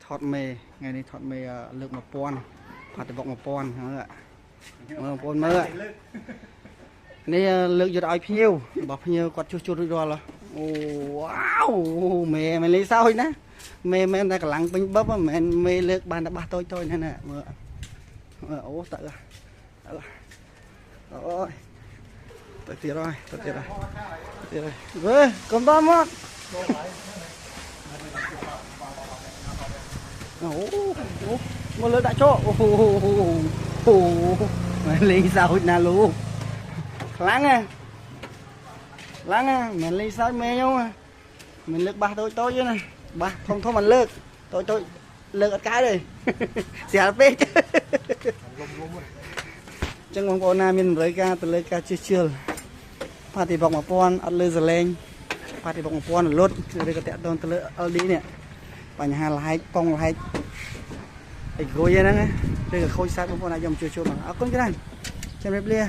ថតមេថ្ងៃនេះថតមេលើក1000ផាត់ទៅបុក1000ហ្នឹងមើលបងប្អូនមើលនេះលើកយកឲ្យភ្ញៀវរបស់ភ្ញៀវគាត់ជួសជុលរួចរាល់អូវ៉ាវមេមិនលីសោយណាមេមិនតែកម្លាំងពេញបឹបមិនមេលើកបានតែបាសតូចៗណាមើលអូតើអូយទៅទៀតហើយកុំតមកអូមកលើដាក់ចោអូមិនលេងសើចណាលោកខ្លាំងណាមិនលេងសើចមេខ្ញុំមិនលើកបាសតូចទេណាបាសធំមិនលើកតូចលើកអត់កើតទេស្រាលពេកចឹងបងប្អូនណាមានតម្រូវការទៅលើការជិះជិលផាទីបុក1000អត់លើសលេងផាទីបុក1000លុតឬក៏តាក់ទងទៅលើ LD នេះបញ្ហាឡែកកង់ឡែកអីគួយហ្នឹងឬក៏ខូចសាច់បងប្អូនអាចយកមកជួសជុលអរគុណច្រើនជម្រាបលា